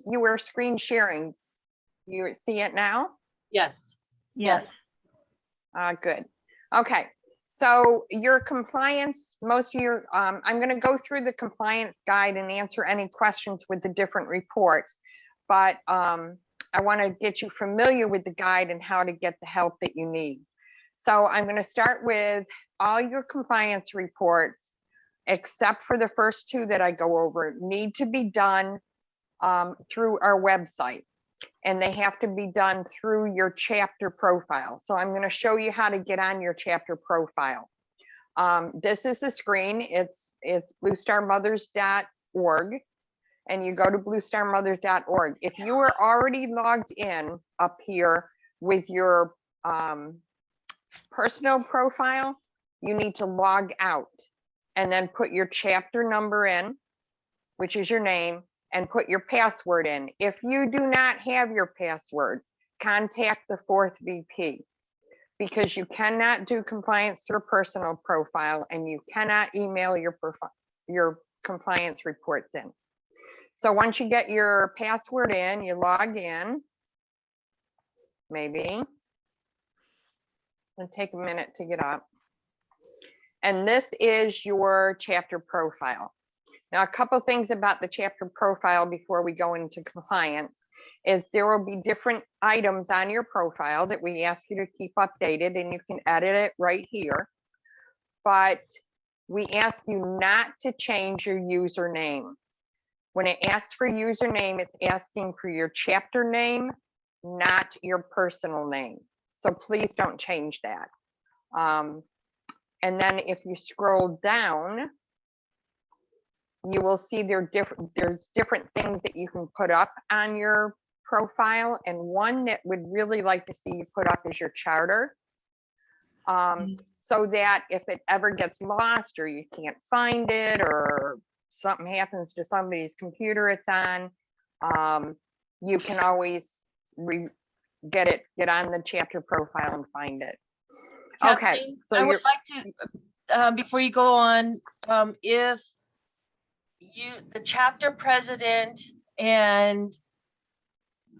you were screen sharing. You see it now? Yes. Yes. Good. Okay. So your compliance, most of your, I'm going to go through the compliance guide and answer any questions with the different reports. But I want to get you familiar with the guide and how to get the help that you need. So I'm going to start with all your compliance reports, except for the first two that I go over, need to be done through our website. And they have to be done through your chapter profile. So I'm going to show you how to get on your chapter profile. This is the screen. It's bluestarmothers.org. And you go to bluestarmothers.org. If you are already logged in up here with your personal profile, you need to log out and then put your chapter number in, which is your name, and put your password in. If you do not have your password, contact the 4th VP, because you cannot do compliance through a personal profile and you cannot email your compliance reports in. So once you get your password in, you log in, maybe. It'll take a minute to get up. And this is your chapter profile. Now, a couple things about the chapter profile before we go into compliance is there will be different items on your profile that we ask you to keep updated, and you can edit it right here. But we ask you not to change your username. When it asks for username, it's asking for your chapter name, not your personal name. So please don't change that. And then if you scroll down, you will see there's different things that you can put up on your profile, and one that would really like to see you put up is your charter, so that if it ever gets lost or you can't find it or something happens to somebody's computer it's on, you can always get on the chapter profile and find it. Kathleen, Okay, so I would like to, before you go on, if the chapter president and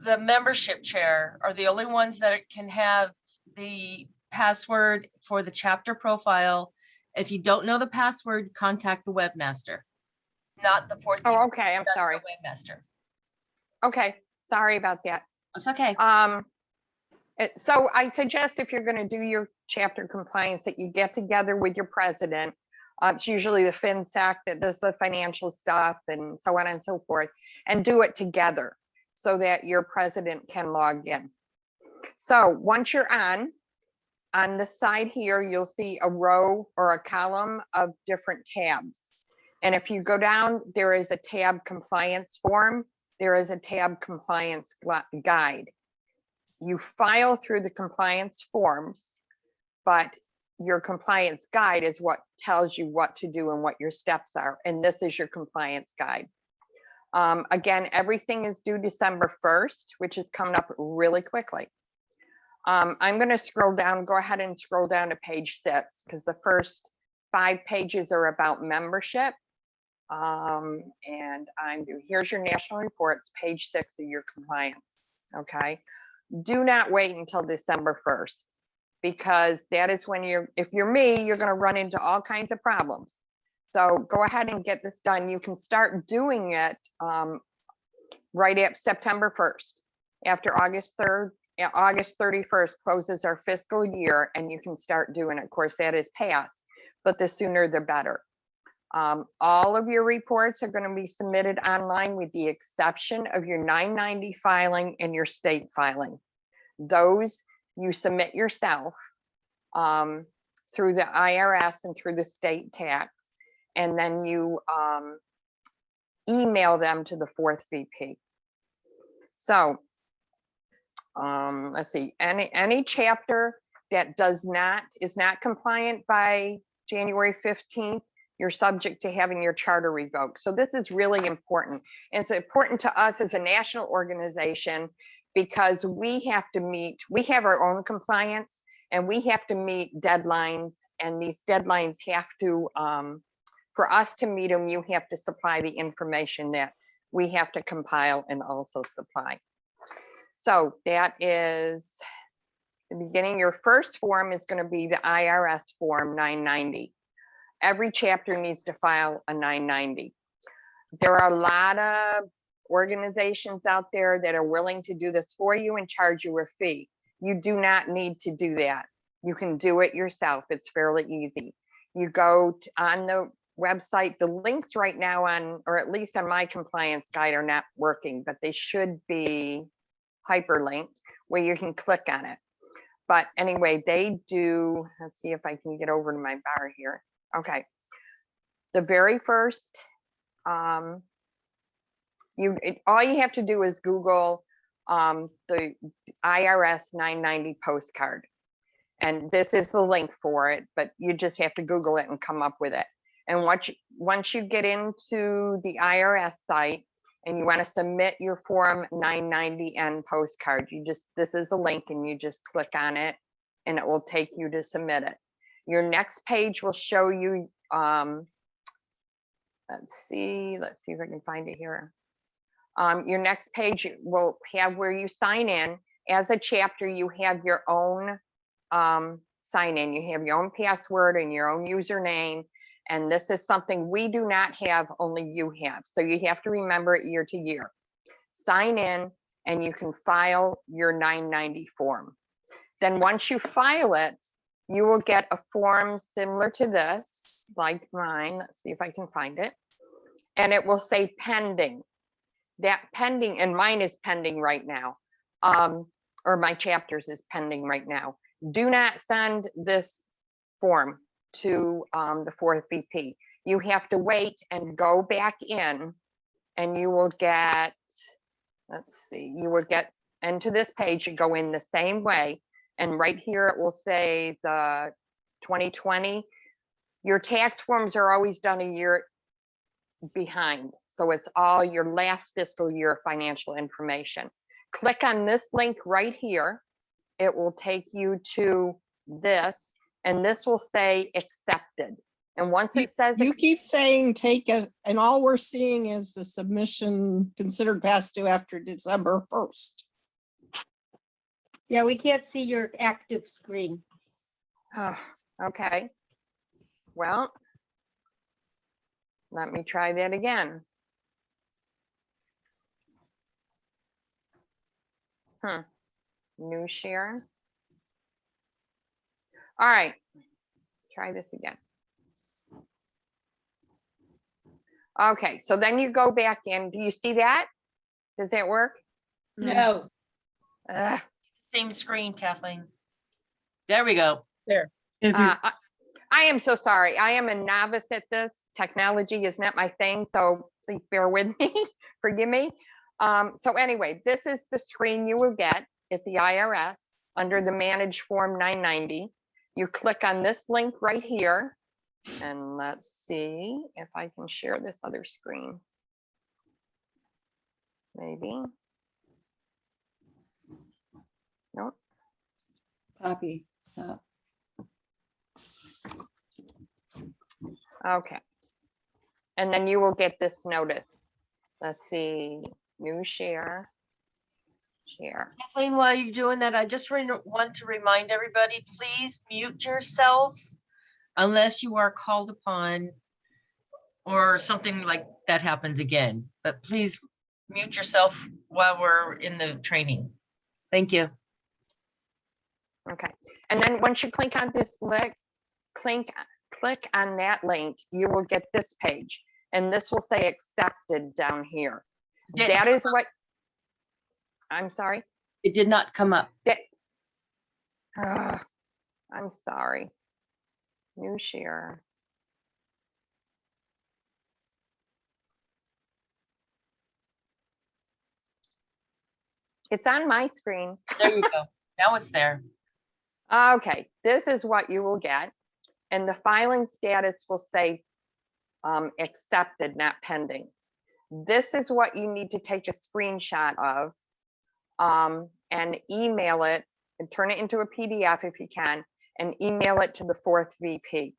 the membership chair are the only ones that can have the password for the chapter profile. If you don't know the password, contact the webmaster, not the 4th. Oh, okay, I'm sorry. Webmaster. Okay, sorry about that. That's okay. So I suggest if you're going to do your chapter compliance that you get together with your president. It's usually the FinSec that does the financial stuff and so on and so forth, and do it together so that your president can log in. So once you're on the side here, you'll see a row or a column of different tabs. And if you go down, there is a tab compliance form. There is a tab compliance guide. You file through the compliance forms, but your compliance guide is what tells you what to do and what your steps are. And this is your compliance guide. Again, everything is due December 1st, which is coming up really quickly. I'm going to scroll down, go ahead and scroll down to page 6, because the first 5 pages are about membership. And here's your national reports, page 6 of your compliance. Okay. Do not wait until December 1st, because that is when if you're me, you're going to run into all kinds of problems. So go ahead and get this done. You can start doing it right at September 1st. After August 31st closes our fiscal year, and you can start doing it. Of course, that is past, but the sooner the better. All of your reports are going to be submitted online with the exception of your 990 filing and your state filing. Those you submit yourself through the IRS and through the state tax, and then you email them to the 4th VP. So let's see, any chapter that is not compliant by January 15th, you're subject to having your charter revoked. So this is really important. And it's important to us as a national organization, because we have our own compliance, and we have to meet deadlines, and these deadlines have to, for us to meet them, you have to supply the information that we have to compile and also supply. So that is the beginning. Your first form is going to be the IRS form 990. Every chapter needs to file a 990. There are a lot of organizations out there that are willing to do this for you and charge you a fee. You do not need to do that. You can do it yourself. It's fairly easy. You go on the website, the links right now on, or at least on my compliance guide, are not working, but they should be hyperlinked where you can click on it. But anyway, they do, let's see if I can get over to my bar here. Okay. The very first, all you have to do is Google the IRS 990 postcard. And this is the link for it, but you just have to Google it and come up with it. And once you get into the IRS site and you want to submit your form 990N postcard, this is a link and you just click on it and it will take you to submit it. Your next page will show you, let's see if I can find it here. Your next page will have where you sign in. As a chapter, you have your own sign in. You have your own password and your own username. And this is something we do not have, only you have. So you have to remember it year to year. Sign in and you can file your 990 form. Then once you file it, you will get a form similar to this, like mine. Let's see if I can find it. And it will say pending. That pending, and mine is pending right now, or my chapters is pending right now. Do not send this form to the fourth VP. You have to wait and go back in and you will get, let's see, you will get into this page and go in the same way. And right here, it will say the 2020. Your tax forms are always done a year behind. So it's all your last fiscal year financial information. Click on this link right here. It will take you to this, and this will say accepted. And once it says, You keep saying and all we're seeing is the submission considered past due after December 1st. Yeah, we can't see your active screen. oh, okay. Well, let me try that again. New share. All right, try this again. Okay, so then you go back in. Do you see that? Does that work? No, Ugh. Same screen, Kathleen. There we go. I am so sorry. I am a novice at this. Technology is not my thing, so please bear with me. Forgive me. So anyway, this is the screen you will get at the IRS under the Manage Form 990. You click on this link right here, and let's see if I can share this other screen. Maybe. Nope. Poppy, stop. Okay. And then you will get this notice. Let's see, new share. Kathleen, while you're doing that, I just want to remind everybody, please mute yourself unless you are called upon or something like that happens again. But please mute yourself while we're in the training. Thank you. Okay. And then once you click on this link, click on that link, you will get this page. And this will say accepted down here. That is what, I'm sorry. It did not come up. I'm sorry. New share. It's on my screen. There you go. Now it's there. Okay, this is what you will get. And the filing status will say accepted, not pending. This is what you need to take a screenshot of and email it and turn it into a PDF if you can, and email it to the fourth VP.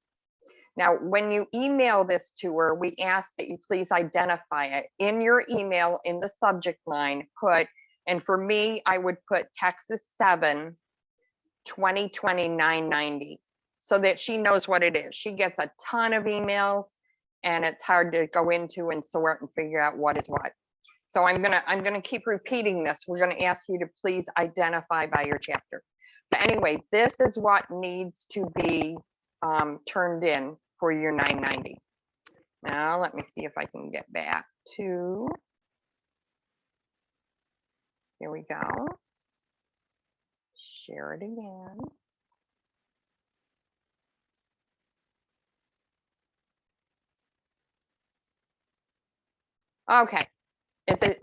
Now, when you email this to her, we ask that you please identify it in your email in the subject line, put, and for me, I would put Texas 7, 2020 990, so that she knows what it is. She gets a ton of emails and it's hard to go into and sort and figure out what is what. So I'm gonna keep repeating this. We're gonna ask you to please identify by your chapter. But anyway, this is what needs to be turned in for your 990. Now, let me see if I can get back to, here we go. Share it again. Okay,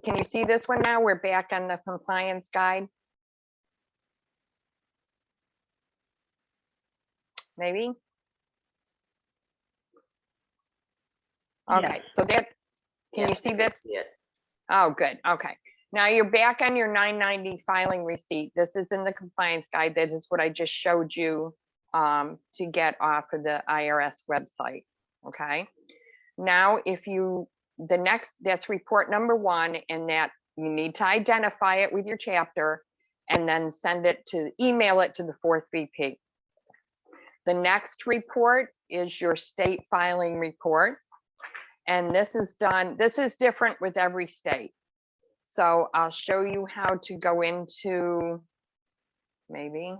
can you see this one now? We're back on the compliance guide. Maybe? Okay, so that, can you Yes, we see can this? see it. Oh, good. Okay. Now you're back on your 990 filing receipt. This is in the compliance guide. This is what I just showed you to get off of the IRS website. Okay. Now, if you, that's report number 1, and that you need to identify it with your chapter and then send it to, email it to the 4th VP. The next report is your state filing report. And this is done, this is different with every state. So I'll show you how to go into maybe.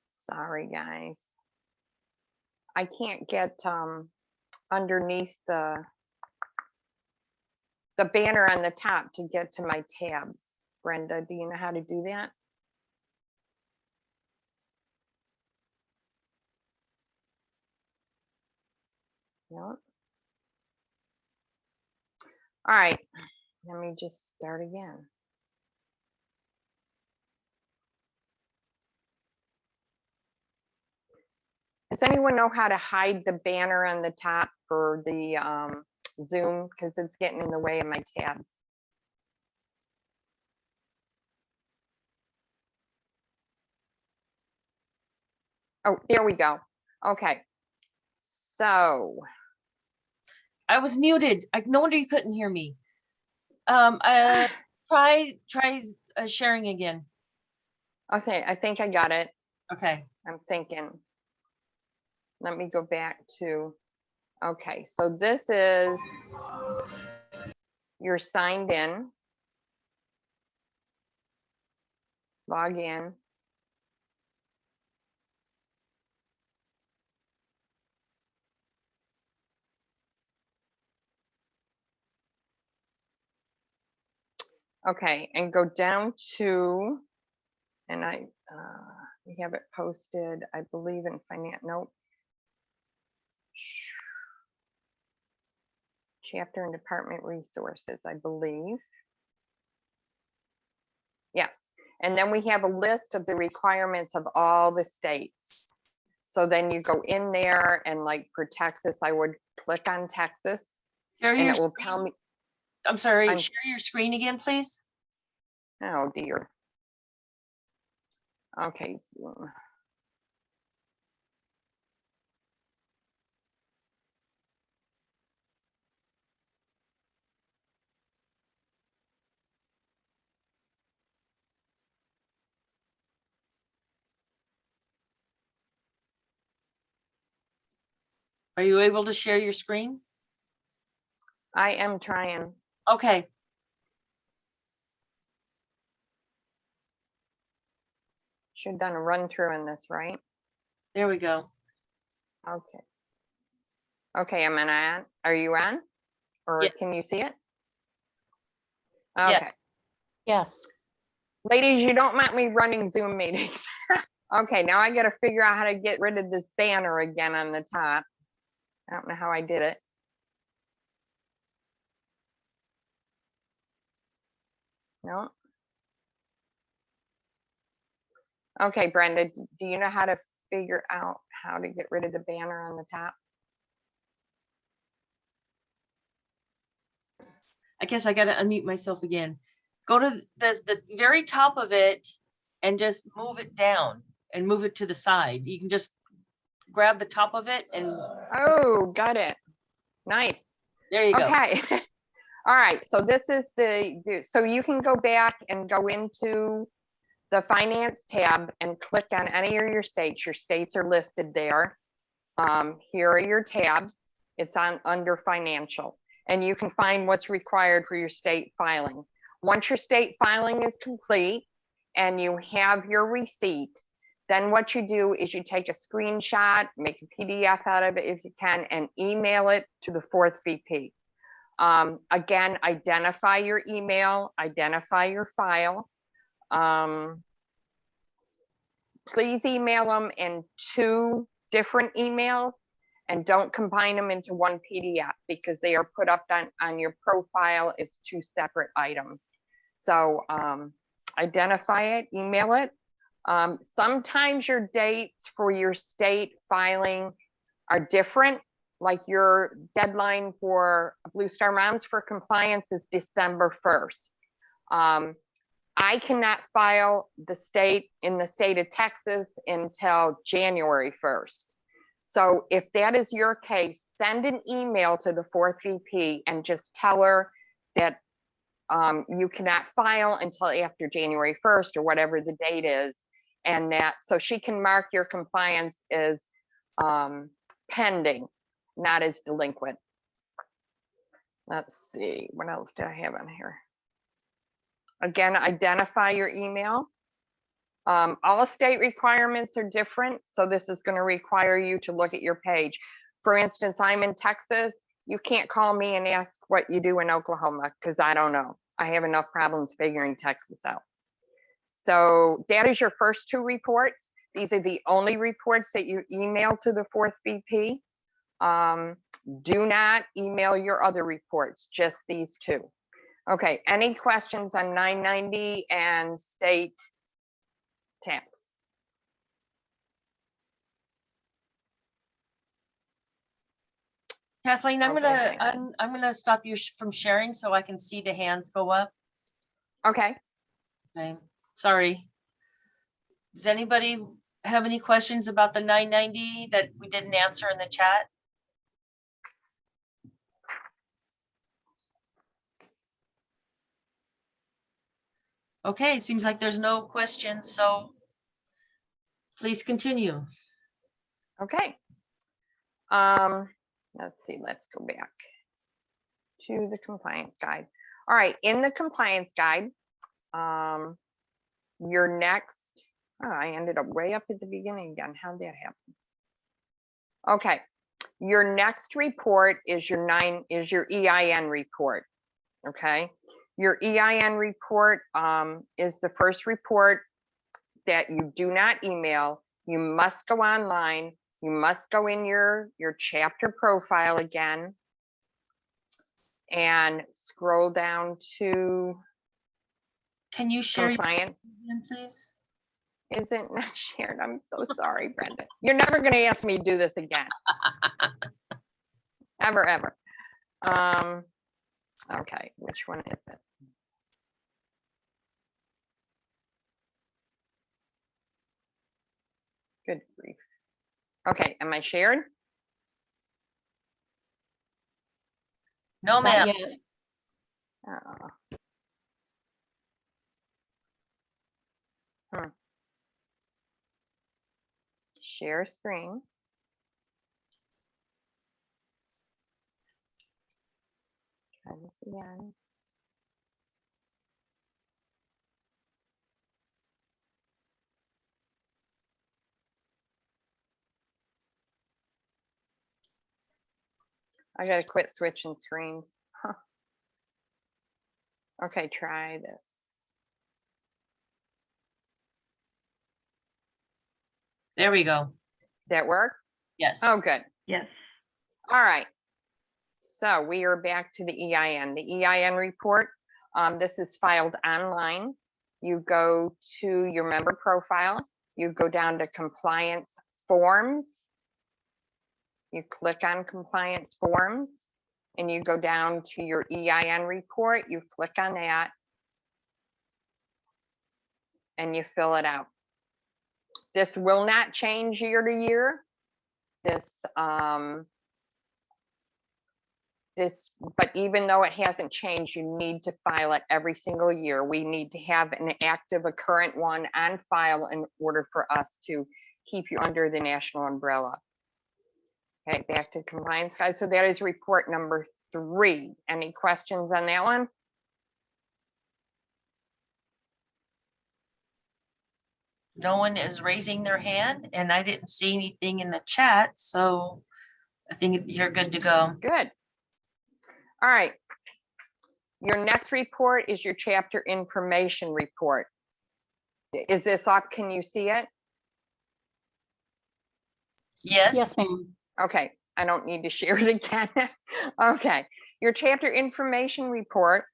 Sorry, guys. I can't get underneath the banner on the top to get to my tabs. Brenda, do you know how to do that? No. All right, let me just start again. Does anyone know how to hide the banner on the top for the Zoom? Because it's getting in the way of my tabs. Oh, there we go. Okay. So, I was muted. No wonder you couldn't hear me. Try sharing again. okay, I think I got it. Okay. I'm thinking. Let me go back to, okay, so this is, you're signed in. Log in. Okay, and go down to, and we have it posted, I believe in finance, nope. Chapter and department resources, I believe. Yes, and then we have a list of the requirements of all the states. So then you go in there and like for Texas, I would click on Texas Share and your it will screen. tell me, I'm sorry, I'm- share your screen again, please. oh dear. Okay, Zoom. Are you able to share your screen? I am trying. Okay. Should have done a run through in this, right? There we go. Okay. Okay, am I on? Are you on? Or Yeah. can you see it? Yes. Okay. Yes. Ladies, you don't want me running Zoom meetings. Okay, now I gotta figure out how to get rid of this banner again on the top. I don't know how I did it. No. Okay, Brenda, do you know how to figure out how to get rid of the banner on the top? I guess I gotta unmute myself again. Go to the very top of it and just move it down and move it to the side. You can just grab the top of it and Oh, got it. Nice. there you go. Okay. All right, so this is so you can go back and go into the finance tab and click on any of your states. Your states are listed there. Here are your tabs. It's under financial, and you can find what's required for your state filing. Once your state filing is complete and you have your receipt, then what you do is you take a screenshot, make a PDF out of it if you can, and email it to the 4th VP. Again, identify your email, identify your file. Please email them in 2 different emails and don't combine them into one PDF because they are put up on your profile as 2 separate items. So identify it, email it. Sometimes your dates for your state filing are different. Like your deadline for Blue Star Moms for compliance is December 1st. I cannot file in the state of Texas until January 1st. So if that is your case, send an email to the 4th VP and just tell her that you cannot file until after January 1st or whatever the date is. And that, so she can mark your compliance as pending, not as delinquent. Let's see, what else do I have on here? Again, identify your email. All state requirements are different, so this is going to require you to look at your page. For instance, I'm in Texas. You can't call me and ask what you do in Oklahoma because I don't know. I have enough problems figuring Texas out. So that is your first 2 reports. These are the only reports that you email to the 4th VP. Do not email your other reports, just these 2. Okay, any questions on 990 and state tax? Kathleen, I'm Okay. gonna stop you from sharing so I can see the hands go up. Okay, Okay, sorry. Does anybody have any questions about the 990 that we didn't answer in the chat? Okay, it seems like there's no questions, so please continue. okay. Let's see, let's go back to the compliance guide. All right, in the compliance guide, your next, oh, I ended up way up at the beginning again. How'd that happen? Okay, your next report is your EIN report. Okay, your EIN report is the first report that you do not email. You must go online. You must go in your chapter profile again and scroll down to Can you share your compliance. screen, please? Isn't not shared. I'm so sorry, Brenda. You're never going to ask me to do this again. Ever, ever. Okay, which one is it? Good grief. Okay, am I shared? No, Not ma'am. yet. Share screen. Try this again. I gotta quit switching screens. Huh. Okay, try this. There we go. That work? Yes. Oh, good. Yes. All right. So we are back to the EIN. The EIN report, this is filed online. You go to your member profile, you go down to compliance forms. You click on compliance forms and you go down to your EIN report, you click on that and you fill it out. This will not change year to year. But even though it hasn't changed, you need to file it every single year. We need to have an active, a current one on file in order for us to keep you under the national umbrella. Okay, back to compliance guide. So that is report number 3. Any questions on that one? No one is raising their hand and I didn't see anything in the chat, so I think you're good to go. Good. All right. Your next report is your chapter information report. Is this up? Can you see it? Yes? Yes, ma'am. Okay, I don't need to share it again. Okay, your chapter information report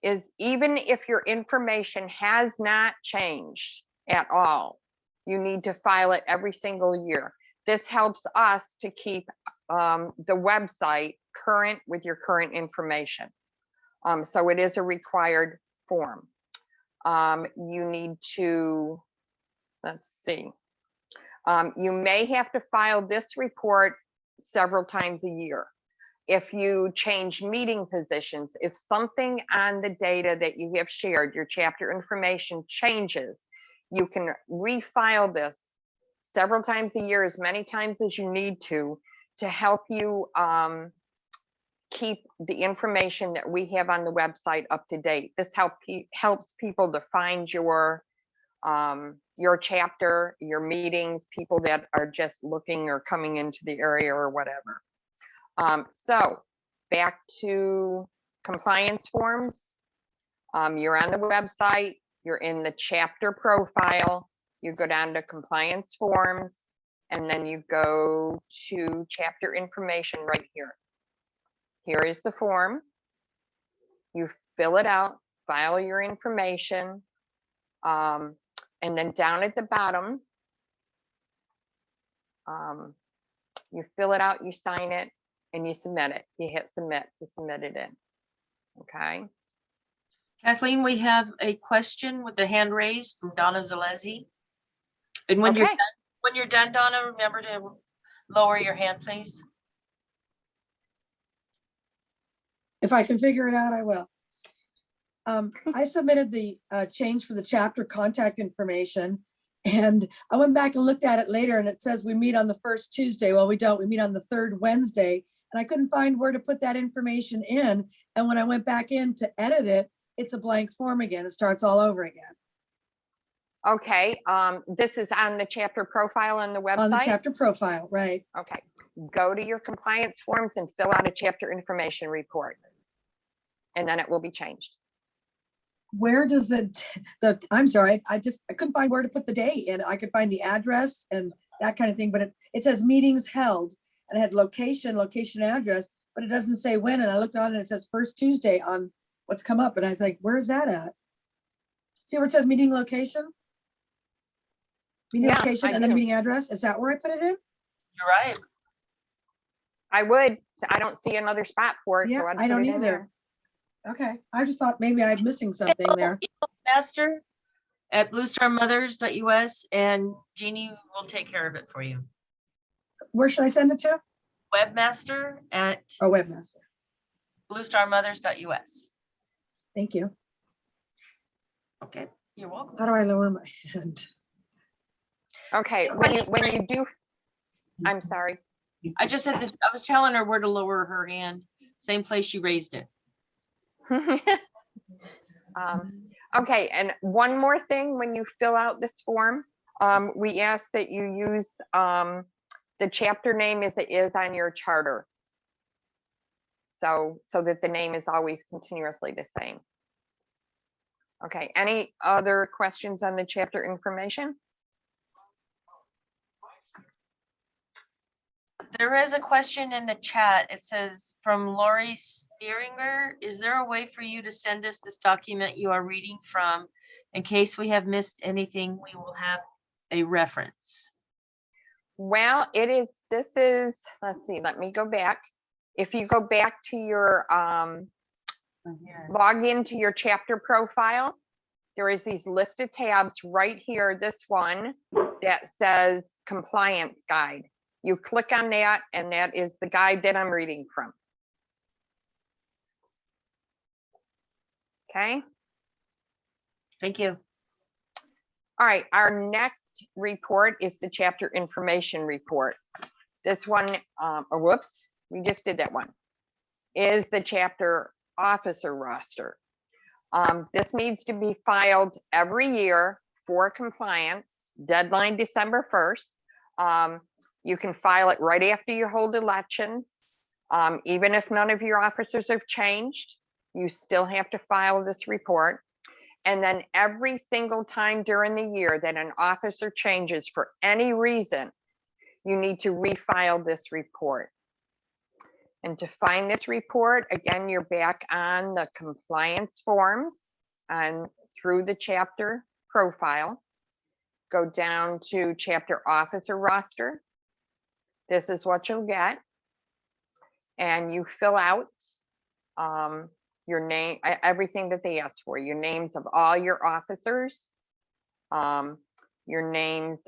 is, even if your information has not changed at all, you need to file it every single year. This helps us to keep the website current with your current information. So it is a required form. You need to, let's see. You may have to file this report several times a year. If you change meeting positions, if something on the data that you have shared, your chapter information changes, you can refile this several times a year, as many times as you need to help you keep the information that we have on the website up to date. This helps people to find your chapter, your meetings, people that are just looking or coming into the area or whatever. So back to compliance forms. You're on the website, you're in the chapter profile, you go down to compliance forms, and then you go to chapter information right here. Here is the form. You fill it out, file your information, and then down at the bottom, you fill it out, you sign it, and you submit it. You hit submit to submit it in. Okay. Kathleen, we have a question with the hand raised from Donna Zalezi. And when Okay. you're done, Donna, remember to lower your hand, please. If I can figure it out, I will. I submitted the change for the chapter contact information, and I went back and looked at it later, and it says we meet on the first Tuesday. Well, we don't. We meet on the third Wednesday, and I couldn't find where to put that information in. And when I went back in to edit it, it's a blank form again. It starts all over again Okay. This is on the chapter profile on the website. on the chapter profile, right? Okay. Go to your compliance forms and fill out a chapter information report, and then it will be changed. Where does I'm sorry, I couldn't find where to put the date, and I could find the address and that kind of thing, but it says meetings held, and it had location, address, but it doesn't say when. And I looked on and it says first Tuesday on what's come up, and I think, where's that at? See where it says meeting location? Meeting Yeah, location I and then do. meeting address. Is that where I put it in? You're right. I would. I don't see another spot for it. Yeah, so I'd I put don't it in there. either. Okay, I just thought maybe I'm missing something there. Master at bluestarmothers.us, and Jeannie will take care of it for you. Where should I send it to? Webmaster at Oh, Webmaster. bluestarmothers.us. Thank you. Okay, you're welcome. How do I lower my hand? Okay. When you do, I'm sorry. I just said this, I was telling her where to lower her hand, same place you raised it. Okay, and one more thing, when you fill out this form, we ask that you use the chapter name as it is on your charter. So that the name is always continuously the same. Okay, any other questions on the chapter information? There is a question in the chat. It says from Lori Steeringer, is there a way for you to send us this document you are reading from? In case we have missed anything, we will have a reference. Well, this is, let's see, let me go back. if you go back to your, log into your chapter profile, there is these listed tabs right here, this one that says compliance guide. You click on that and that is the guide that I'm reading from. Okay. Thank you. All right, our next report is the chapter information report. This one, whoops, we just did that one, is the chapter officer roster. This needs to be filed every year for compliance, deadline December 1st. You can file it right after you hold elections. Even if none of your officers have changed, you still have to file this report. And then every single time during the year that an officer changes for any reason, you need to refile this report. And to find this report, again, you're back on the compliance forms and through the chapter profile. Go down to chapter officer roster. This is what you'll get. And you fill out your name, everything that they ask for, your names of all your officers, your names,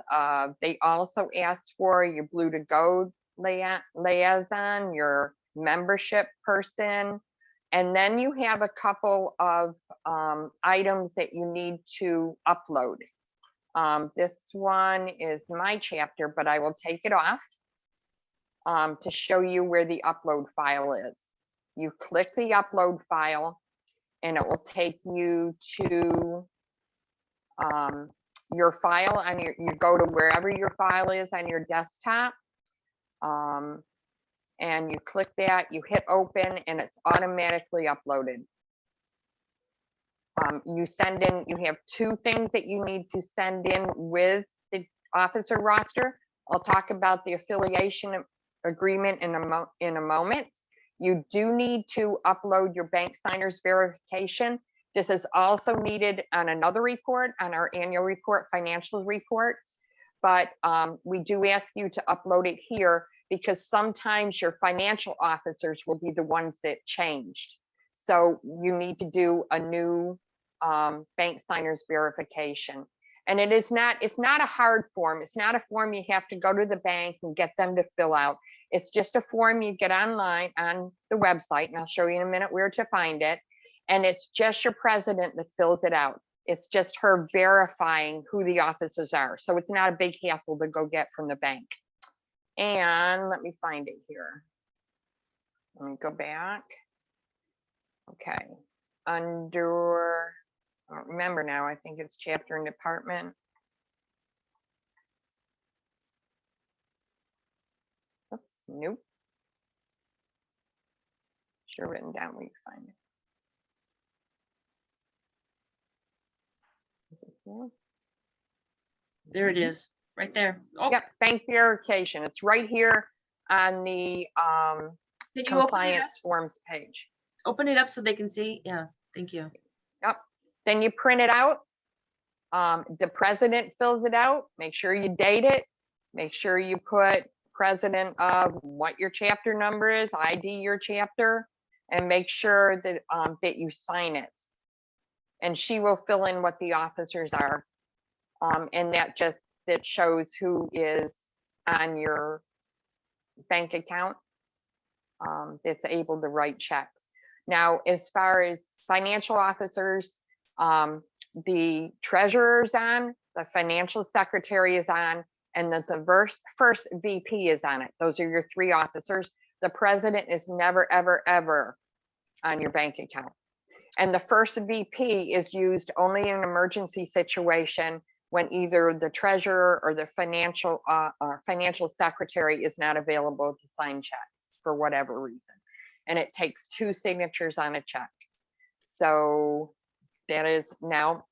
they also ask for your blue to gold liaison, your membership person, and then you have a couple of items that you need to upload. This one is my chapter, but I will take it off to show you where the upload file is. You click the upload file and it will take you to your file on your, you go to wherever your file is on your desktop. And you click that, you hit open and it's automatically uploaded. You send in, you have two things that you need to send in with the officer roster. I'll talk about the affiliation agreement in a moment. You do need to upload your bank signers verification. This is also needed on another report, on our annual report, financial reports. But we do ask you to upload it here because sometimes your financial officers will be the ones that changed. So you need to do a new bank signers verification. And it's not a hard form. It's not a form you have to go to the bank and get them to fill out. It's just a form you get online on the website, and I'll show you in a minute where to find it. And it's just your president that fills it out. It's just her verifying who the officers are. So it's not a big hassle to go get from the bank. And let me find it here. Let me go back. Okay, under, I don't remember now, I think it's chapter and department. Oops, nope. Sure written down where you find it. Is it here? There it is, right there. Oh, Yep, bank verification. It's right here on the can you open it up? compliance forms page. Open it up so they can see? Yeah, thank you. Yep. Then you print it out. The president fills it out. Make sure you date it. Make sure you put president of what your chapter number is, ID your chapter, and make sure that that you sign it. And she will fill in what the officers are. And that shows who is on your bank account that's able to write checks. Now, as far as financial officers, the treasurer is on, the financial secretary is on, and the first VP is on it. Those are your three officers. The president is never, ever, ever on your bank account. And the first VP is used only in an emergency situation when either the treasurer or the financial secretary is not available to sign checks for whatever reason. And it takes 2 signatures on a check. So that is now,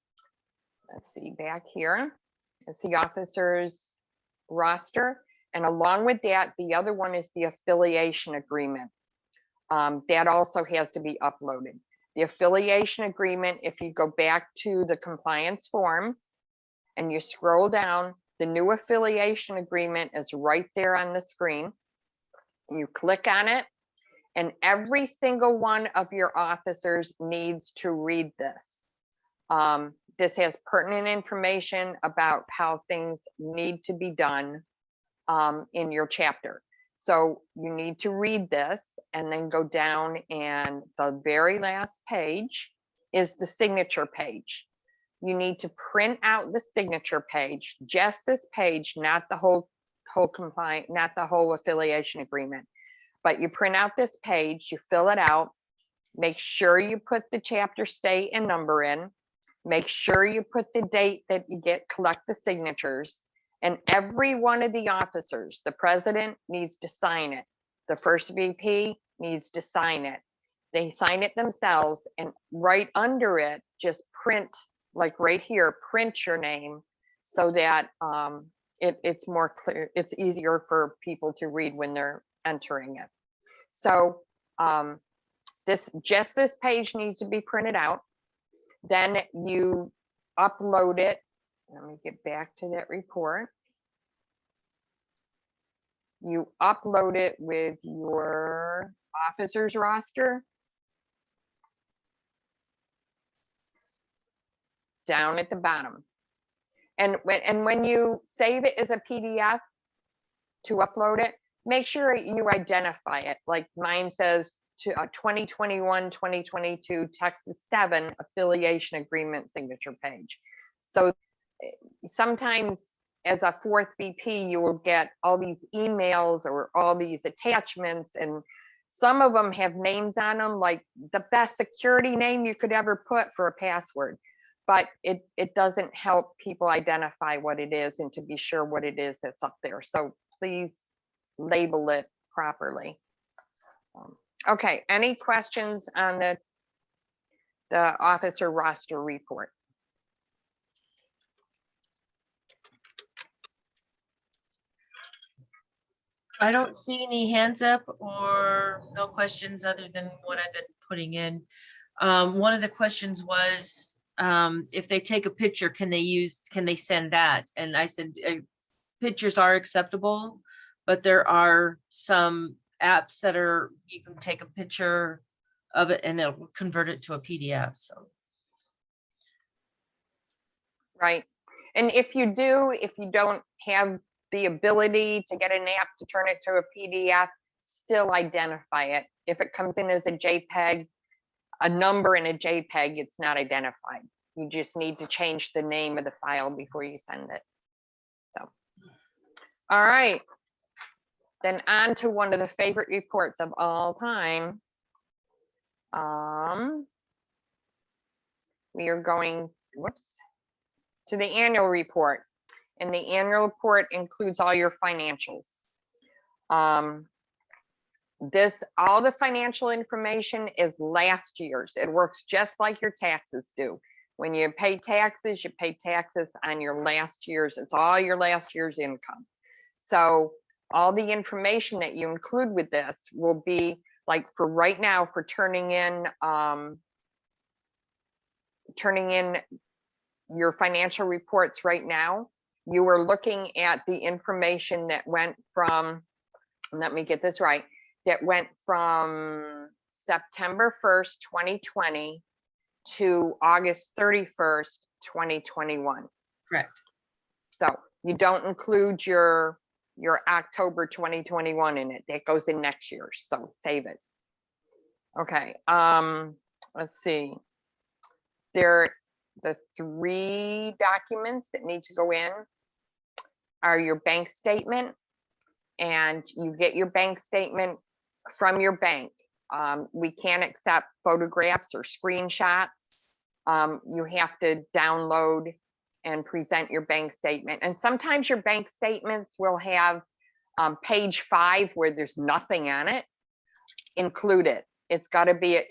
let's see, back here, it's the officers roster. And along with that, the other one is the affiliation agreement. That also has to be uploaded. The affiliation agreement, if you go back to the compliance forms and you scroll down, the new affiliation agreement is right there on the screen. You click on it And every single one of your officers needs to read this. This has pertinent information about how things need to be done in your chapter. So you need to read this and then go down, and the very last page is the signature page. You need to print out the signature page, just this page, not the whole compliant, not the whole affiliation agreement. But you print out this page, you fill it out, make sure you put the chapter, state, and number in. Make sure you put the date that you collect the signatures. And every one of the officers, the president needs to sign it. The first VP needs to sign it. They sign it themselves, and right under it, just print, like right here, print your name so that it's more clear, it's easier for people to read when they're entering it. So this page needs to be printed out. Then you upload it. Let me get back to that report. You upload it with your officers roster down at the bottom. And when you save it as a PDF to upload it, make sure you identify it. Like mine says to 2021-2022 Texas 7 affiliation agreement signature page. So sometimes as a fourth VP, you will get all these emails or all these attachments, and some of them have names on them, like the best security name you could ever put for a password. But it doesn't help people identify what it is and to be sure what it is that's up there. So please label it properly. Okay, any questions on the officer roster report? I don't see any hands up or no questions other than what I've been putting in. One of the questions was, if they take a picture, can they send that? And I said, pictures are acceptable, but there are some apps that you can take a picture of it and it'll convert it to a PDF. So. Right. And if you don't have the ability to get an app to turn it to a PDF, still identify it. If it comes in as a JPEG, a number in a JPEG, it's not identified. You just need to change the name of the file before you send it. So, all right. Then on to one of the favorite reports of all time. We are going, to the annual report. And the annual report includes all your financials. All the financial information is last year's. It works just like your taxes do. When you pay taxes on your last year's. It's all your last year's income. So all the information that you include with this will be like, for right now, for turning in your financial reports right now, you are looking at the information that went from, let me get this right, that went from September 1st, 2020 to August 31st, 2021. Correct. So you don't include your October 2021 in it. That goes in next year, so save it. Okay, let's see. The three documents that need to go in are your bank statement, and you get your bank statement from your bank. We can't accept photographs or screenshots. You have to download and present your bank statement. And sometimes your bank statements will have page 5 where there's nothing on it. Include it. It's got to be,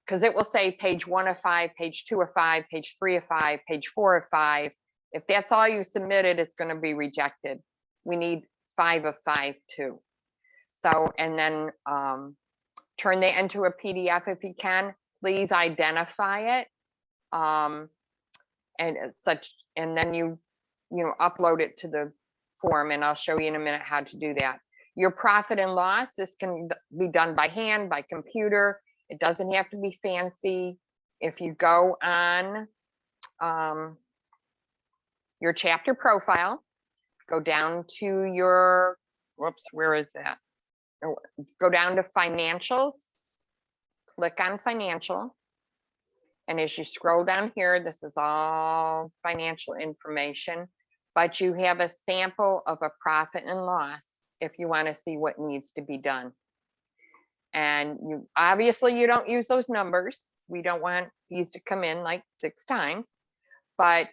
because it will say page 1 of 5, page 2 of 5, page 3 of 5, page 4 of 5. If that's all you submitted, it's going to be rejected. We need 5 of 5 too. So, and then turn that into a PDF if you can. Please identify it, and such, and then you upload it to the form, and I'll show you in a minute how to do that. Your profit and loss, this can be done by hand, by computer. It doesn't have to be fancy. If you go on your chapter profile, go down to your, whoops, where is that? Oh, go down to financials, click on financial. And as you scroll down here, this is all financial information, but you have a sample of a profit and loss if you want to see what needs to be done. And you obviously you don't use those numbers. We don't want these to come in like 6 times, but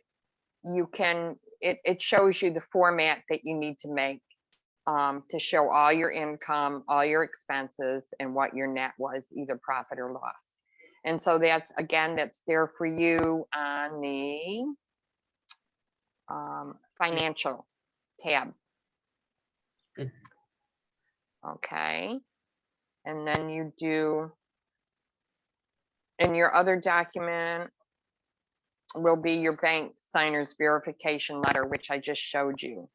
you can, it shows you the format that you need to make to show all your income, all your expenses, and what your net was, either profit or loss. And so that's, again, that's there for you on the financial tab. Good. Okay. And then you do, in your other document will be your bank signer's verification letter, which I just showed you.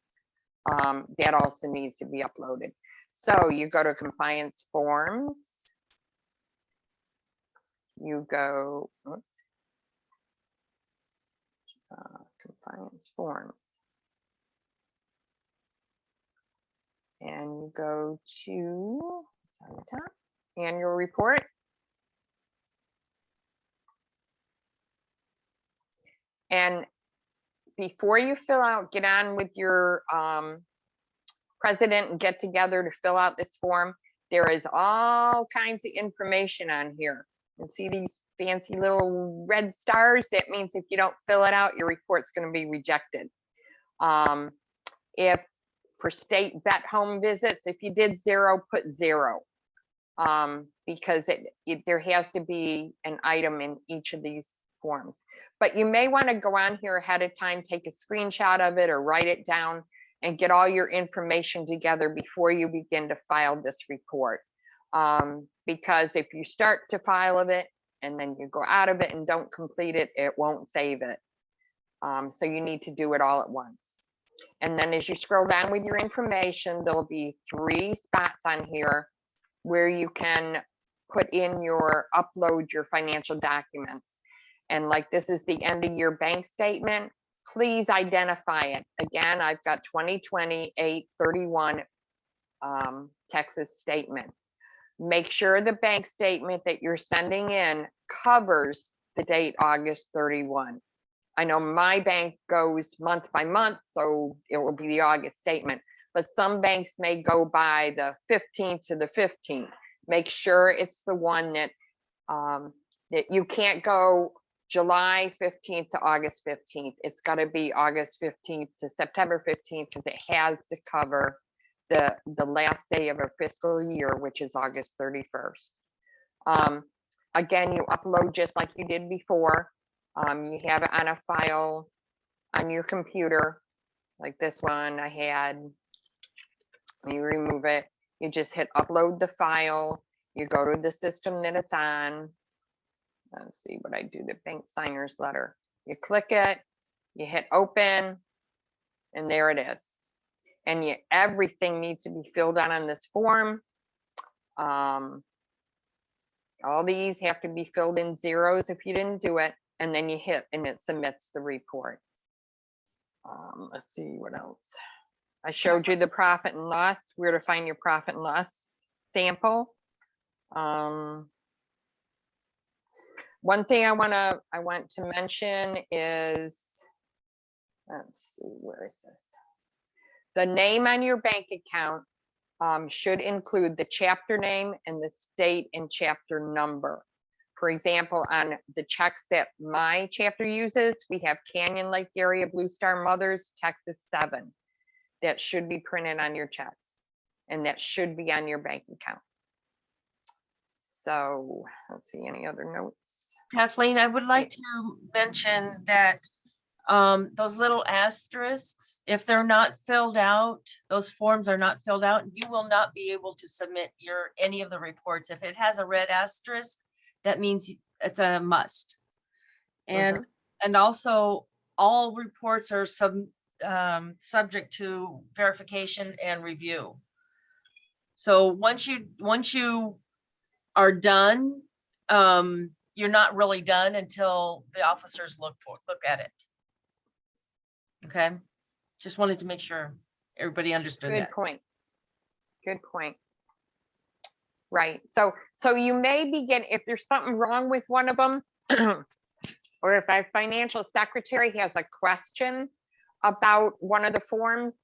That also needs to be uploaded. So you go to compliance forms. You go, oops, compliance forms. And you go to, it's on the top, annual report. And before you fill out, get on with your president and get together to fill out this form. There is all kinds of information on here. And see these fancy little red stars? That means if you don't fill it out, your report's going to be rejected. If for state vet home visits, if you did 0, put 0. Because there has to be an item in each of these forms. But you may want to go on here ahead of time, take a screenshot of it or write it down and get all your information together before you begin to file this report. Because if you start to file of it and then you go out of it and don't complete it, it won't save it. So you need to do it all at once. And then as you scroll down with your information, there'll be 3 spots on here where you can put in your upload your financial documents. And like this is the end of your bank statement, please identify it. Again, I've got 2020-8/31 Texas statement. Make sure the bank statement that you're sending in covers the date August 31. I know my bank goes month by month, so it will be the August statement, but some banks may go by the 15th to the 15th. Make sure it's the one that that you can't go July 15th to August 15th. It's got to be August 15th to September 15th because it has to cover the last day of a fiscal year, which is August 31st. Again, you upload just like you did before. You have it on a file on your computer, like this one I had. You remove it. You just hit upload the file. You go to the system that it's on. Let's see what I do, the bank signer's letter. You click it, you hit open, and there it is. And everything needs to be filled out on this form. All these have to be filled in zeros if you didn't do it, and then you hit and it submits the report. Let's see what else. I showed you the profit and loss, where to find your profit and loss sample. One thing I want to mention is, let's see, where is this? The name on your bank account should include the chapter name and the state and chapter number. For example, on the checks that my chapter uses, we have Canyon Lake Area Blue Star Mothers, Texas 7. That should be printed on your checks, and that should be on your bank account. So let's see, any other notes? Kathleen, I would like to mention that those little asterisks, if they're not filled out, those forms are not filled out, you will not be able to submit any of the reports. If it has a red asterisk, that means it's a must. And also all reports are subject to verification and review. So once you are done, you're not really done until the officers look at it. Okay, just wanted to make sure everybody understood Good that. point. Good point. Right, so you may begin, if there's something wrong with one of them, or if our financial secretary has a question about one of the forms,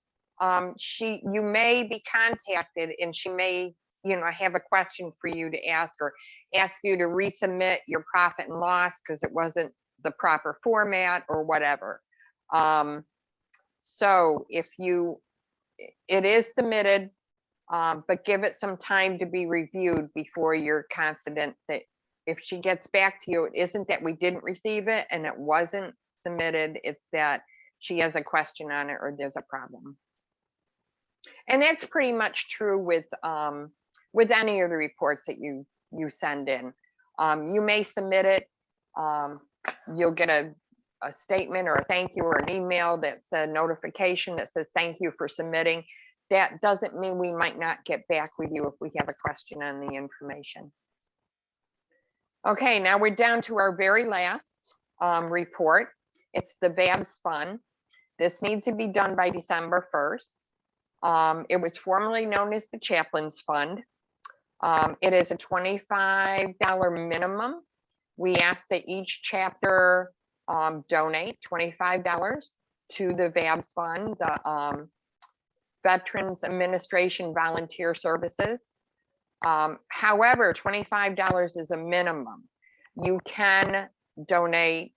you may be contacted and she may, have a question for you to ask, or ask you to resubmit your profit and loss because it wasn't the proper format or whatever. So if it is submitted, but give it some time to be reviewed before you're confident that if she gets back to you, it isn't that we didn't receive it and it wasn't submitted, it's that she has a question on it or there's a problem. And that's pretty much true with any of the reports that you send in. You may submit it, you'll get a statement or a thank you or an email that's a notification that says thank you for submitting. That doesn't mean we might not get back with you if we have a question on the information. Okay, now we're down to our very last report. It's the VABS fund. This needs to be done by December 1st. It was formerly known as the Chaplain's Fund. It is a $25 minimum. We ask that each chapter donate $25 to the VABS fund, the Veterans Administration Volunteer Services. However, $25 is a minimum. You can donate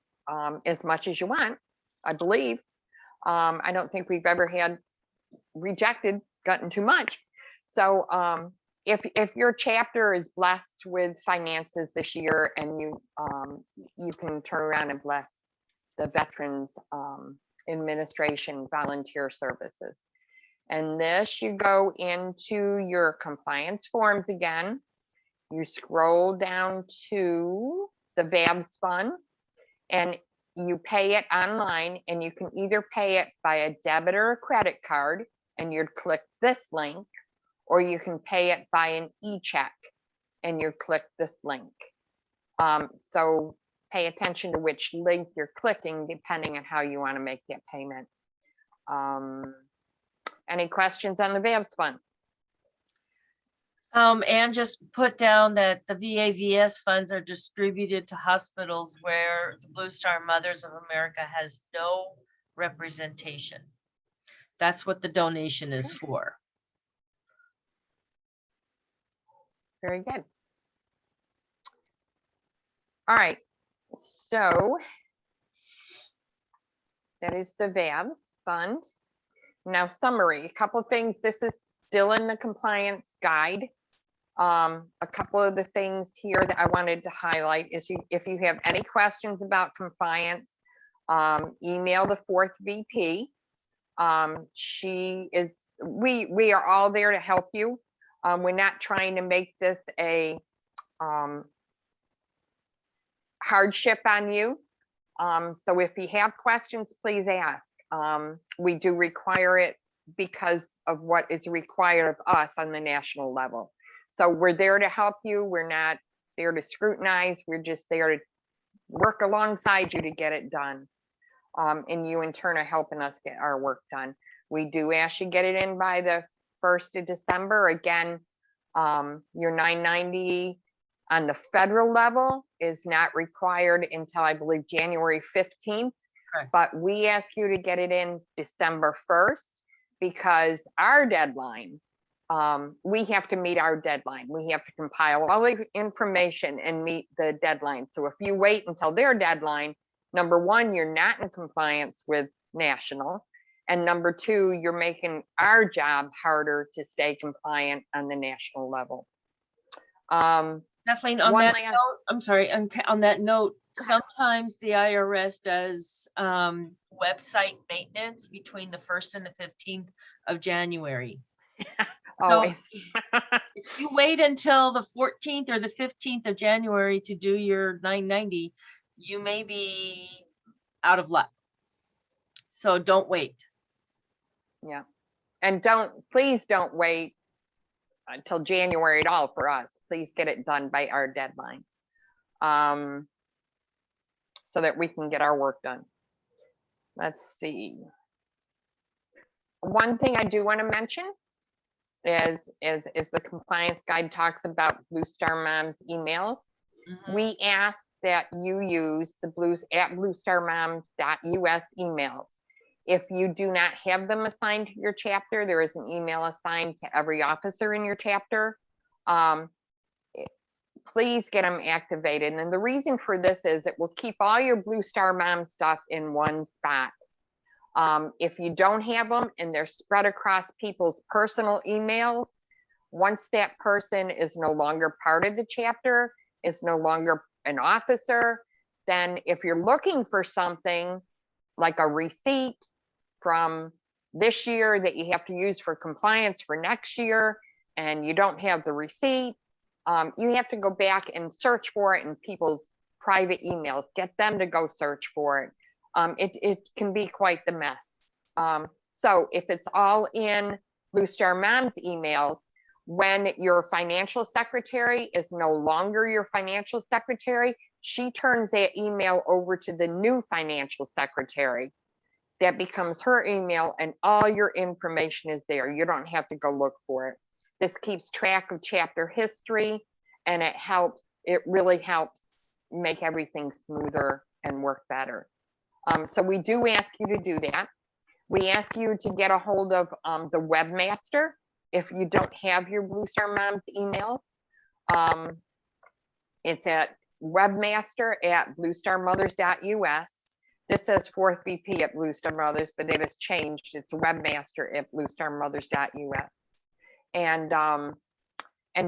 as much as you want, I believe. I don't think we've ever had gotten too much. So if your chapter is blessed with finances this year and you can turn around and bless the Veterans Administration Volunteer Services. And this, you go into your compliance forms again. You scroll down to the VABS fund and you pay it online, and you can either pay it by a debit or a credit card and you'd click this link, or you can pay it by an e-check and you click this link. So pay attention to which link you're clicking depending on how you want to make that payment. Any questions on the VABS fund? And just put down that the VAVS funds are distributed to hospitals where the Blue Star Mothers of America has no representation. That's what the donation is for. Very good. All right, so that is the VABS fund. Now, summary, a couple of things. This is still in the compliance guide. A couple of the things here that I wanted to highlight is if you have any questions about compliance, email the 4th VP. We are all there to help you. We're not trying to make this a hardship on you. So if you have questions, please ask. We do require it because of what is required of us on the national level. So we're there to help you. We're not there to scrutinize. We're just there to work alongside you to get it done. And you in turn are helping us get our work done. We do ask you get it in by the 1st of December. Again, your 990 on the federal level is not required until I believe January 15th. Correct. But we ask you to get it in December 1st because our deadline, we have to meet our deadline. We have to compile all the information and meet the deadline. So if you wait until their deadline, number one, you're not in compliance with national. And number two, you're making our job harder to stay compliant on the national level. Kathleen, on One that last- note, I'm sorry, on that note, sometimes the IRS does website maintenance between the 1st and the 15th of January. Always. If you wait until the 14th or the 15th of January to do your 990, you may be out of luck. So don't wait. Yeah. And please don't wait until January at all for us. Please get it done by our deadline. So that we can get our work done. Let's see. One thing I do want to mention is the compliance guide talks about Blue Star Moms emails. Mhm. We ask that you use the bluestarmoms.us emails. If you do not have them assigned to your chapter, there is an email assigned to every officer in your chapter. Please get them activated. And the reason for this is it will keep all your Blue Star Mom stuff in one spot. If you don't have them and they're spread across people's personal emails, once that person is no longer part of the chapter, is no longer an officer, then if you're looking for something like a receipt from this year that you have to use for compliance for next year, and you don't have the receipt, you have to go back and search for it in people's private emails, get them to go search for it. It can be quite the mess. So if it's all in Blue Star Mom's emails, when your financial secretary is no longer your financial secretary, she turns that email over to the new financial secretary. That becomes her email and all your information is there. You don't have to go look for it. This keeps track of chapter history and it really helps make everything smoother and work better. So we do ask you to do that. We ask you to get a hold of the webmaster if you don't have your Blue Star Moms emails. It's at webmaster@bluestarmothers.us. This says fourth VP at Blue Star Mothers, but it has changed. It's webmaster at bluestarmothers.us. And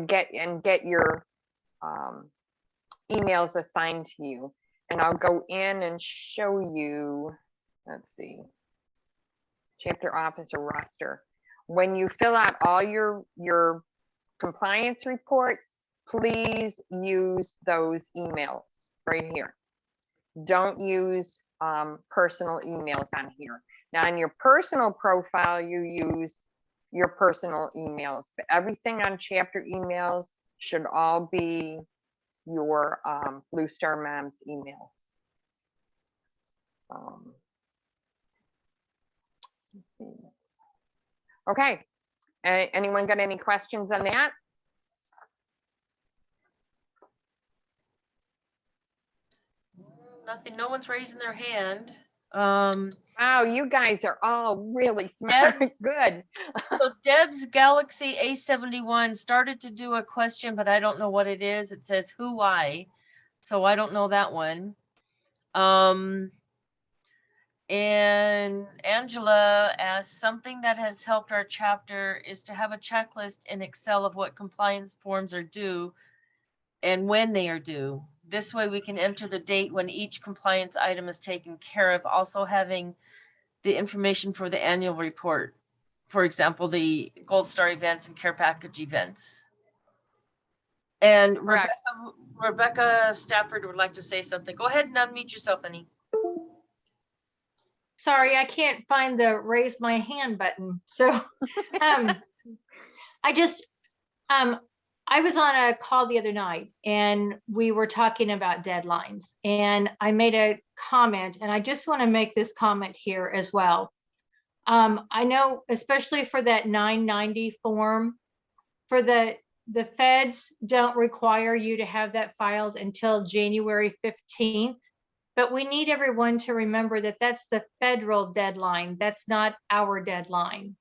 get your emails assigned to you. And I'll go in and show you, let's see, chapter officer roster. When you fill out all your compliance reports, please use those emails right here. Don't use personal emails on here. Now in your personal profile, you use your personal emails, but everything on chapter emails should all be your Blue Star Moms emails. Let's see. Okay, anyone got any questions on that? Nothing, no one's raising their hand. Oh, you guys are all really smart. Good. So Deb's Galaxy A71 started to do a question, but I don't know what it is. It says who I, so I don't know that one. And Angela asked, something that has helped our chapter is to have a checklist in Excel of what compliance forms are due and when they are due. This way we can enter the date when each compliance item is taken care of, also having the information for the annual report. For example, the Gold Star events and care package events. And Rebecca Stafford would like to say something. Go ahead and unmute yourself, Annie. Sorry, I can't find the raise my hand button. So I was on a call the other night and we were talking about deadlines and I made a comment and I just want to make this comment here as well. I know, especially for that 990 form, for the feds don't require you to have that filed until January 15th, but we need everyone to remember that that's the federal deadline. That's not our deadline.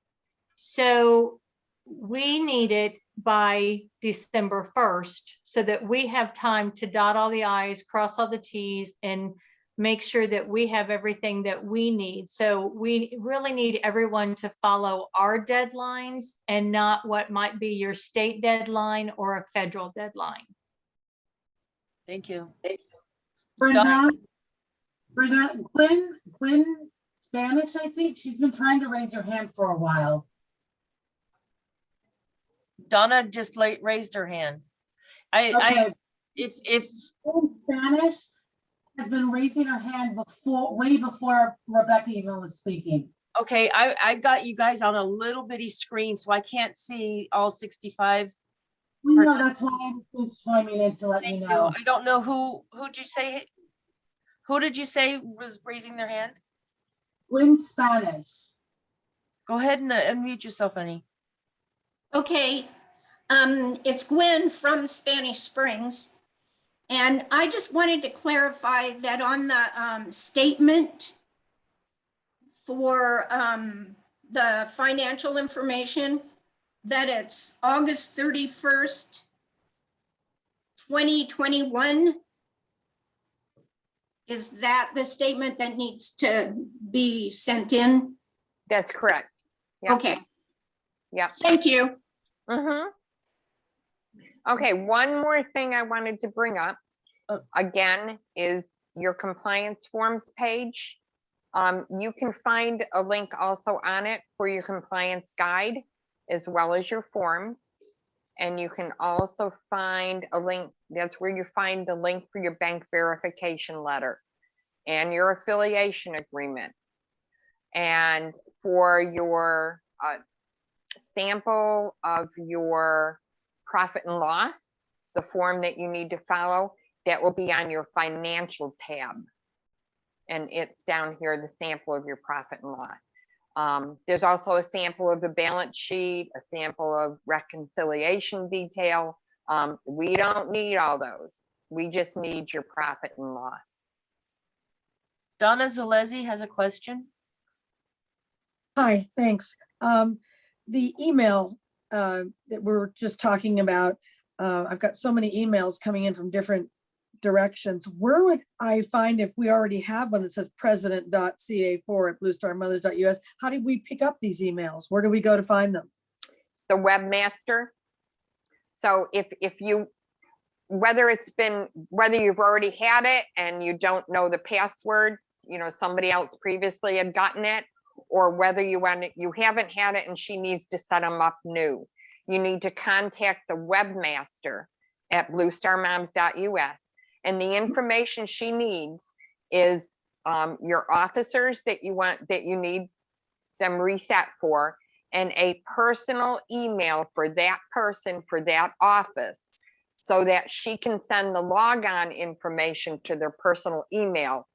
So we need it by December 1st so that we have time to dot all the I's, cross all the T's, and make sure that we have everything that we need. So we really need everyone to follow our deadlines and not what might be your state deadline or a federal deadline. Thank you. Brenda, Quinn Spanish, I think she's been trying to raise her hand for a while. Donna just raised her hand. Okay. If Quinn Spanish has been raising her hand way before Rebecca even was speaking. Okay, I got you guys on a little bitty screen, so I can't see all 65. We know, that's why I was chiming in to let you Thank you. know. I don't know who'd you say, who did you say was raising their hand? In Spanish. Go ahead and unmute yourself, Annie. Okay, it's Gwen from Spanish Springs. And I just wanted to clarify that on the statement for the financial information, that it's August 31st, 2021. Is that the statement that needs to be sent in? That's correct. Yep. Okay, Yep. thank you. Mm-hmm. Okay, one more thing I wanted to bring up, again, is your compliance forms page. You can find a link also on it for your compliance guide, as well as your forms. And you can also find a link, that's where you find the link for your bank verification letter and your affiliation agreement. And for your sample of your profit and loss, the form that you need to follow, that will be on your financial tab. And it's down here, the sample of your profit and loss. There's also a sample of the balance sheet, a sample of reconciliation detail. We don't need all those. We just need your profit and loss. Donna Zalezi has a question. Hi, thanks. The email that we're just talking about, I've got so many emails coming in from different directions. Where would I find, if we already have one that says president.ca4@bluestarmothers.us, how did we pick up these emails? Where do we go to find them? The webmaster. So if you, whether you've already had it and you don't know the password, somebody else previously had gotten it, or whether you haven't had it and she needs to set them up new, you need to contact the webmaster at bluestarmoms.us. And the information she needs is your officers that you need them reset for, and a personal email for that person, for that office, so that she can send the logon information to their personal email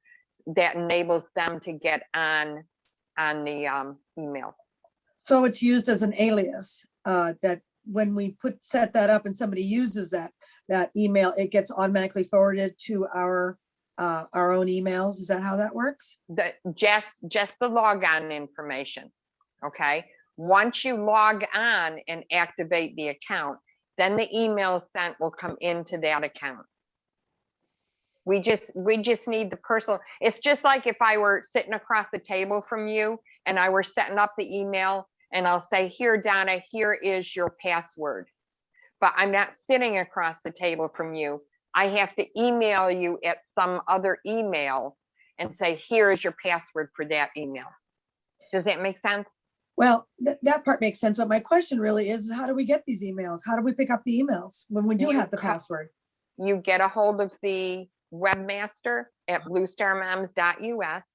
that enables them to get on the email. So it's used as an alias, that when we set that up and somebody uses that email, it gets automatically forwarded to our own emails. Is that how that works? Just the logon information. Okay. Once you log on and activate the account, then the email sent will come into that account. We just need the personal. It's just like if I were sitting across the table from you and I were setting up the email, and I'll say, here, Donna, here is your password. But I'm not sitting across the table from you. I have to email you at some other email and say, here is your password for that email. Does that make sense? Well, that part makes sense. But my question really is, how do we get these emails? How do we pick up the emails when we do have the password? You get a hold of the webmaster at bluestarmoms.us.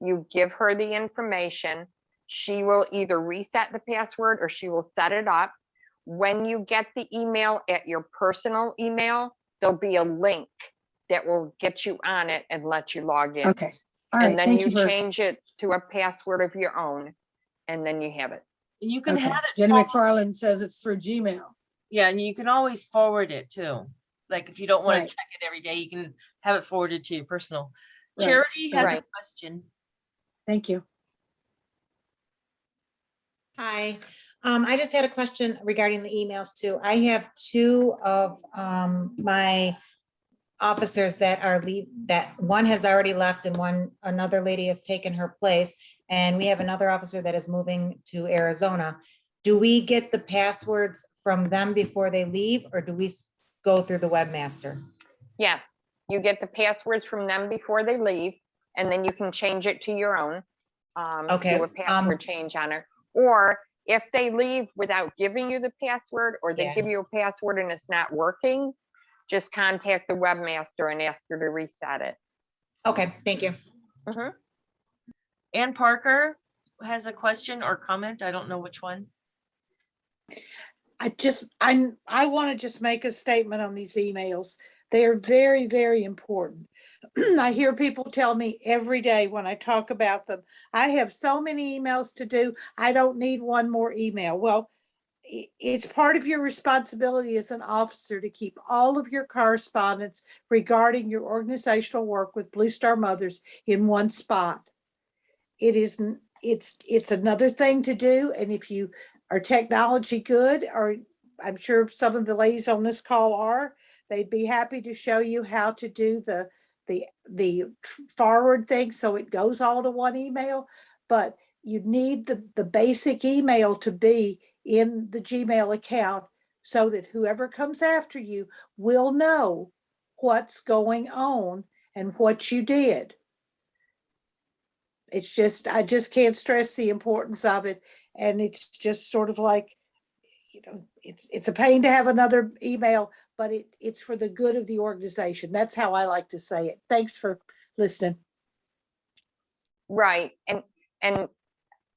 You give her the information. She will either reset the password or she will set it up. When you get the email at your personal email, there'll be a link that will get you on it and let you log in. Okay. All right. And then Thank you you for change it to a password of your own, and then you have it. You can okay. have it. Jenny forward- McFarland says it's through Gmail. Yeah, and you can always forward it too. Like if you don't want Right. to check it every day, you can have it forwarded to your personal. Right. Charity has a Right. question. Thank you. Hi, I just had a question regarding the emails too. I have two of my officers that are that one has already left and another lady has taken her place. And we have another officer that is moving to Arizona. Do we get the passwords from them before they leave, or do we go through the webmaster? Yes, you get the passwords from them before they leave, and then you can change it to your own. Okay, Do a password change on it. Or if they leave without giving you the password, or they Yeah. give you a password and it's not working, just contact the webmaster and ask her to reset it. Okay, thank you. Ann Parker has a question or comment? I don't know which one. I want to just make a statement on these emails. They are very, very important. I hear people tell me every day when I talk about them, I have so many emails to do, I don't need one more email. Well, it's part of your responsibility as an officer to keep all of your correspondence regarding your organizational work with Blue Star Mothers in one spot. It's another thing to do. And if you are technology good, or I'm sure some of the ladies on this call are, they'd be happy to show you how to do the forward thing so it goes all to one email. But you need the basic email to be in the Gmail account so that whoever comes after you will know what's going on and what you did. It's just, I just can't stress the importance of it. And it's just sort of like, it's a pain to have another email, but it's for the good of the organization. That's how I like to say it. Thanks for listening. Right, and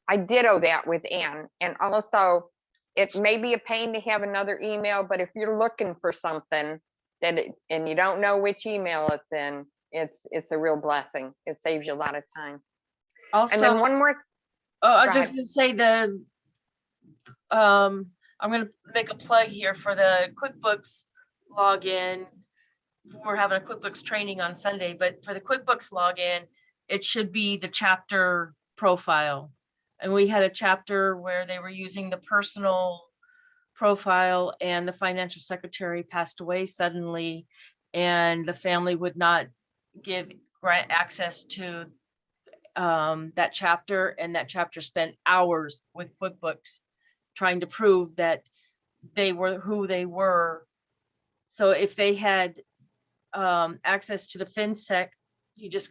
I ditto that with Ann. And also, it may be a pain to have another email, but if you're looking for something and you don't know which email it's in, it's a real blessing. It saves you a lot of time. Also, And then one more, I go was just ahead. gonna say I'm gonna make a plug here for the QuickBooks login. We're having a QuickBooks training on Sunday, but for the QuickBooks login, it should be the chapter profile. And we had a chapter where they were using the personal profile, and the financial secretary passed away suddenly, and the family would not grant access to that chapter, and that chapter spent hours with QuickBooks trying to prove that they were who they were. So if they had access to the FinSec, you just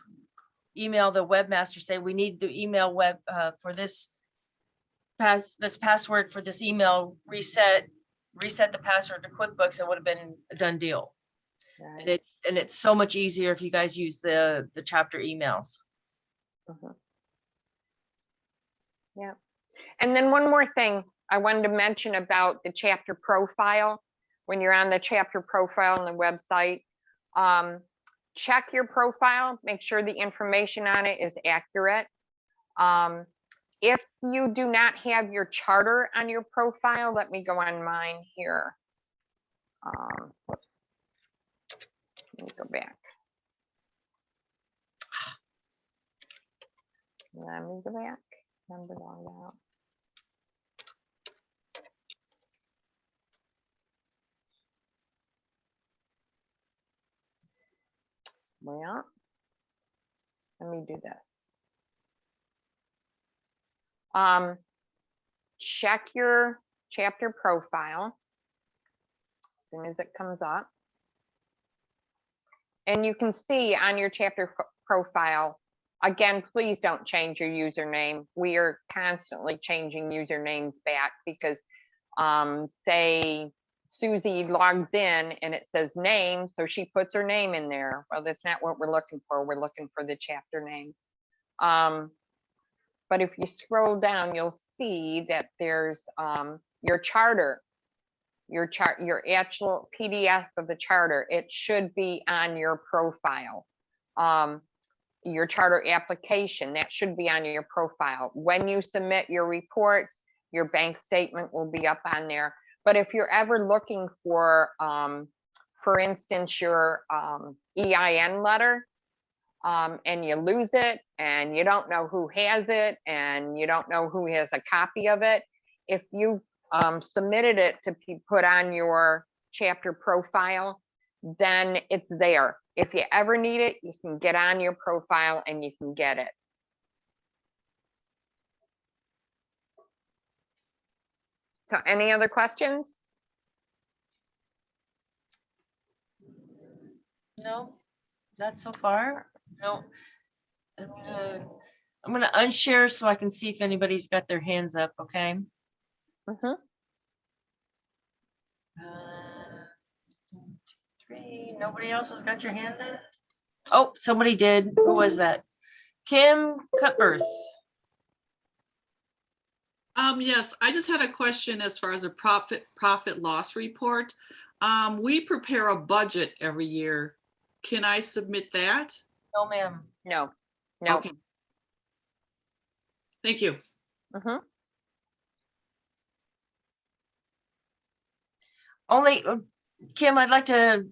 email the webmaster, say, we need the email web for this password for this email, reset the password to QuickBooks, it would have been a done deal. Right. And it's so much easier if you guys use the chapter emails. Mhm. Yeah. And then one more thing I wanted to mention about the chapter profile. When you're on the chapter profile on the website, check your profile, make sure the information on it is accurate. If you do not have your charter on your profile, let me go on mine here. Whoops. Let me go back. Let me go back. Number log out. Well, let me do this. Check your chapter profile as soon as it comes up. And you can see on your chapter profile, again, please don't change your username. We are constantly changing usernames back because say Susie logs in and it says name, so she puts her name in there. Well, that's not what we're looking for. We're looking for the chapter name. But if you scroll down, you'll see that there's your charter, your actual PDF of the charter. It should be on your profile. Your charter application, that should be on your profile. When you submit your reports, your bank statement will be up on there. But if you're ever looking for instance, your EIN letter, and you lose it and you don't know who has it and you don't know who has a copy of it, if you submitted it to be put on your chapter profile, then it's there. If you ever need it, you can get on your profile and you can get it. So any other questions? No, not so far. No. I'm gonna unshare so I can see if anybody's got their hands up, okay? Mhm. 1, 2, 3. Nobody else has got your hand up? Oh, somebody did. Who was that? Kim Cutbirth. Yes, I just had a question as far as a profit loss report. We prepare a budget every year. Can I submit that? No, ma'am. No, no. Okay. Thank you. Mhm. Only, Kim, I'd like to,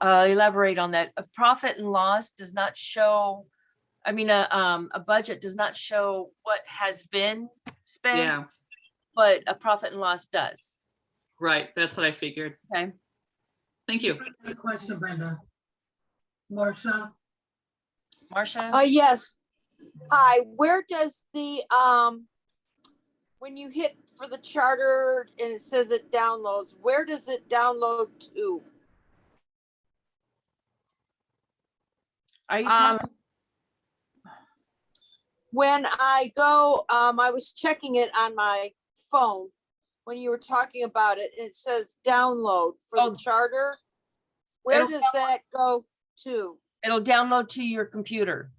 elaborate on that. A profit and loss does not show, I mean, a budget does not show what has been spent, Yeah, but a profit and loss does. right. That's what I figured. Okay. Thank you. Good question, Brenda. Marcia? Marcia? Yes. Hi, where does the, when you hit for the charter and it says it downloads, where does it download to? Are you Um, talking? When I go, I was checking it on my phone when you were talking about it, and it says download for Oh. the charter. Where It'll does that go to? It'll download to your computer.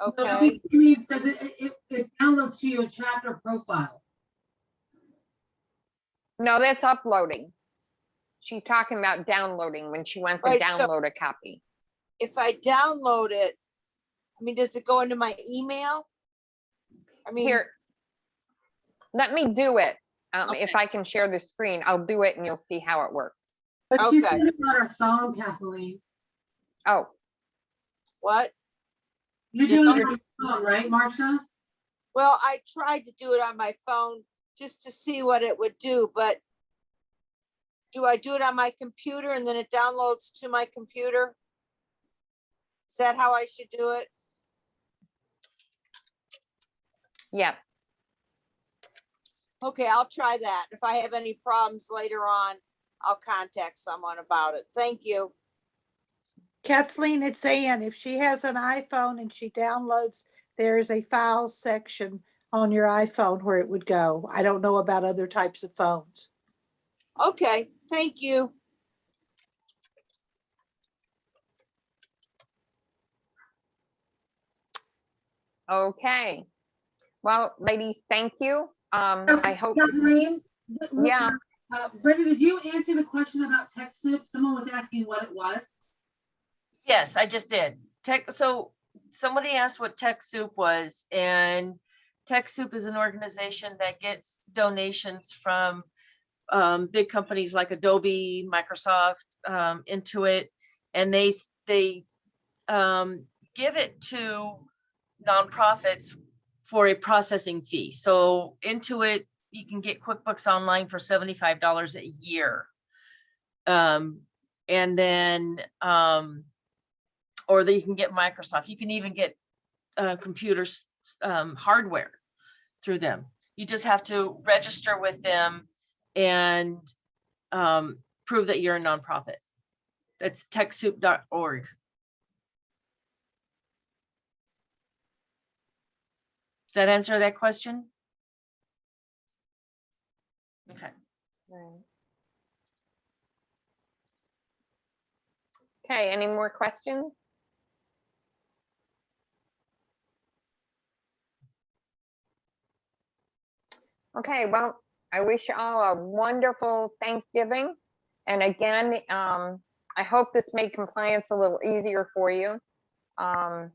Okay, It means, does it downloads to your chapter profile? No, that's uploading. She's talking about downloading when she wants to Right, so- download a copy. if I download it, I mean, does it go into my email? I mean, Here, let me do it. If Okay. I can share the screen, I'll do it and you'll see how it works. But she's Okay. doing it on her phone, Kathleen. Oh, what? You're Yeah, doing it you're- on your phone, right, Marcia? Well, I tried to do it on my phone just to see what it would do, but do I do it on my computer and then it downloads to my computer? Is that how I should do it? yes. Okay, I'll try that. If I have any problems later on, I'll contact someone about it. Thank you. Kathleen, it's Ann. If she has an iPhone and she downloads, there is a file section on your iPhone where it would go. I don't know about other types of phones. Okay, thank you. Okay. Well, ladies, thank you. I hope, Kathleen? yeah. Brenda, did you answer the question about TechSoup? Someone was asking what it was. Yes, I just did. So somebody asked what TechSoup was, and TechSoup is an organization that gets donations from big companies like Adobe, Microsoft, Intuit, and they give it to nonprofits for a processing fee. So Intuit, you can get QuickBooks Online for $75 a year. And then, or that you can get Microsoft. You can even get computers, hardware through them. You just have to register with them and prove that you're a nonprofit. That's TechSoup.org. Does that answer that question? Okay. Right. Okay, any more questions? Okay, well, I wish you all a wonderful Thanksgiving. And again, I hope this made compliance a little easier for you. I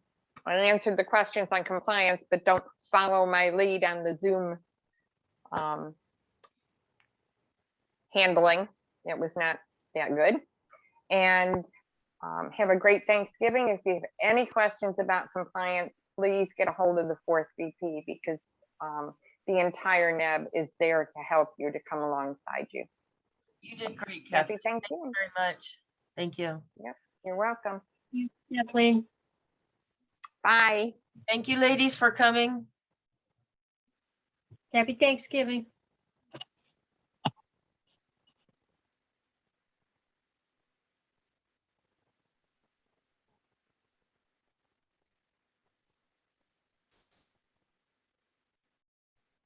answered the questions on compliance, but don't follow my lead on the Zoom handling. It was not that good. And have a great Thanksgiving. If you have any questions about compliance, please get a hold of the fourth VP because the entire NEB is there to help you, to come alongside you. You did great, Happy Kathy. Thank Thanksgiving. you very much. Thank you. You're welcome. Kathleen. Bye. Thank you, ladies, for coming. Happy Thanksgiving.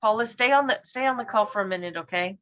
Paula, stay on the call for a minute, okay?